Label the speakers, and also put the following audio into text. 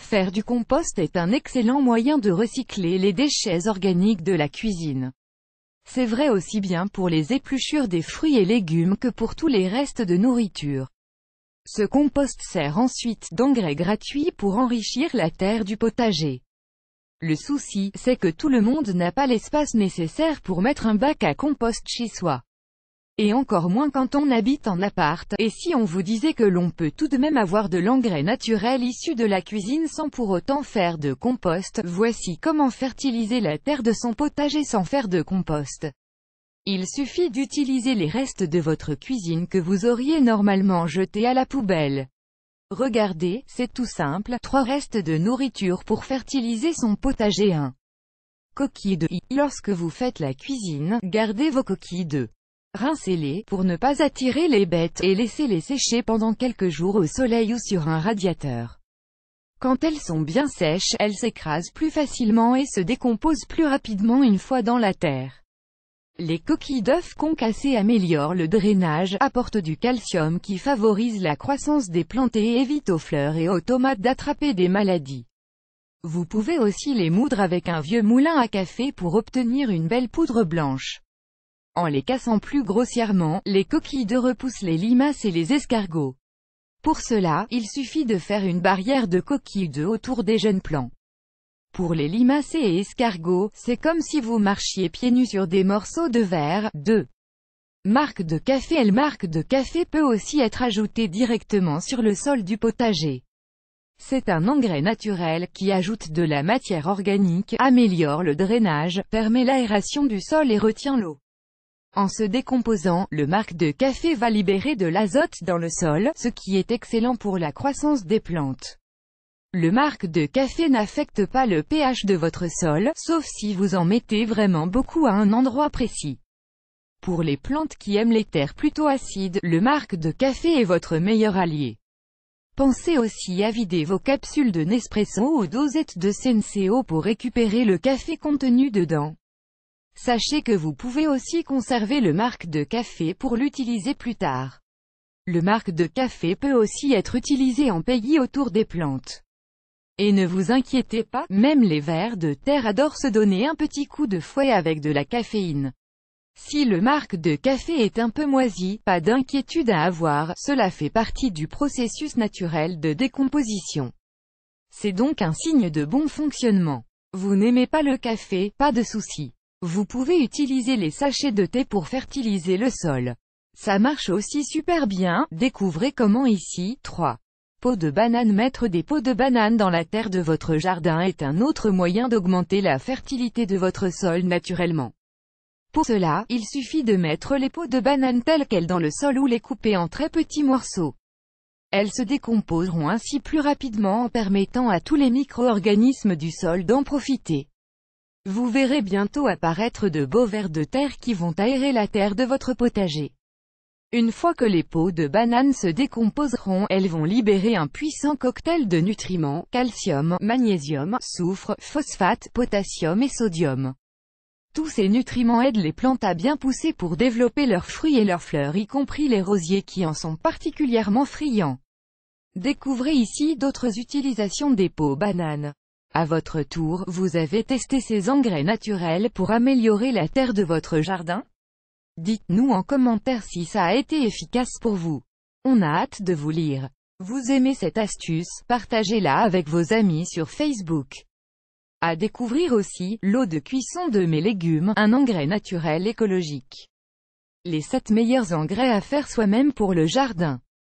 Speaker 1: Faire du compost est un excellent moyen de recycler les déchets organiques de la cuisine. C'est vrai aussi bien pour les épluchures des fruits et légumes que pour tous les restes de nourriture. Ce compost sert ensuite d'engrais gratuit pour enrichir la terre du potager. Le souci, c'est que tout le monde n'a pas l'espace nécessaire pour mettre un bac à compost chez soi. Et encore moins quand on habite en appart, et si on vous disait que l'on peut tout de même avoir de l'engrais naturel issu de la cuisine sans pour autant faire de compost, voici comment fertiliser la terre de son potager sans faire de compost. Il suffit d'utiliser les restes de votre cuisine que vous auriez normalement jetés à la poubelle. Regardez, c'est tout simple, 3 restes de nourriture pour fertiliser son potager. 1. Coquilles d'œufs. Lorsque vous faites la cuisine, gardez vos coquilles d'œufs. Rincez-les, pour ne pas attirer les bêtes, et laissez-les sécher pendant quelques jours au soleil ou sur un radiateur. Quand elles sont bien sèches, elles s'écrasent plus facilement et se décomposent plus rapidement une fois dans la terre. Les coquilles d'œufs concassées améliorent le drainage, apportent du calcium qui favorise la croissance des plantes et évite aux fleurs et aux tomates d'attraper des maladies. Vous pouvez aussi les moudre avec un vieux moulin à café pour obtenir une belle poudre blanche. En les cassant plus grossièrement, les coquilles d'œufs repoussent les limaces et les escargots. Pour cela, il suffit de faire une barrière de coquilles d'œufs autour des jeunes plants. Pour les limaces et escargots, c'est comme si vous marchiez pieds nus sur des morceaux de verre. 2. Marc de café. La marc de café peut aussi être ajoutée directement sur le sol du potager. C'est un engrais naturel qui ajoute de la matière organique, améliore le drainage, permet l'aération du sol et retient l'eau. En se décomposant, le marc de café va libérer de l'azote dans le sol, ce qui est excellent pour la croissance des plantes. Le marc de café n'affecte pas le pH de votre sol, sauf si vous en mettez vraiment beaucoup à un endroit précis. Pour les plantes qui aiment les terres plutôt acides, le marc de café est votre meilleur allié. Pensez aussi à vider vos capsules de Nespresso ou dosettes de Senseo pour récupérer le café contenu dedans. Sachez que vous pouvez aussi conserver le marc de café pour l'utiliser plus tard. Le marc de café peut aussi être utilisé en pays autour des plantes. Et ne vous inquiétez pas, même les vers de terre adorent se donner un petit coup de fouet avec de la caféine. Si le marc de café est un peu moisi, pas d'inquiétude à avoir, cela fait partie du processus naturel de décomposition. C'est donc un signe de bon fonctionnement. Vous n'aimez pas le café, pas de souci. Vous pouvez utiliser les sachets de thé pour fertiliser le sol. Ça marche aussi super bien, découvrez comment ici. 3. Peaux de banane. Mettre des peaux de banane dans la terre de votre jardin est un autre moyen d'augmenter la fertilité de votre sol naturellement. Pour cela, il suffit de mettre les peaux de banane telles quelles dans le sol ou les couper en très petits morceaux. Elles se décomposeront ainsi plus rapidement en permettant à tous les micro-organismes du sol d'en profiter. Vous verrez bientôt apparaître de beaux vers de terre qui vont aérer la terre de votre potager. Une fois que les peaux de banane se décomposeront, elles vont libérer un puissant cocktail de nutriments, calcium, magnésium, soufre, phosphate, potassium et sodium. Tous ces nutriments aident les plantes à bien pousser pour développer leurs fruits et leurs fleurs, y compris les rosiers qui en sont particulièrement friands. Découvrez ici d'autres utilisations des peaux bananes. À votre tour, vous avez testé ces engrais naturels pour améliorer la terre de votre jardin? Dites-nous en commentaire si ça a été efficace pour vous. On a hâte de vous lire. Vous aimez cette astuce? Partagez-la avec vos amis sur Facebook. À découvrir aussi, l'eau de cuisson de mes légumes, un engrais naturel écologique. Les 7 meilleurs engrais à faire soi-même pour le jardin.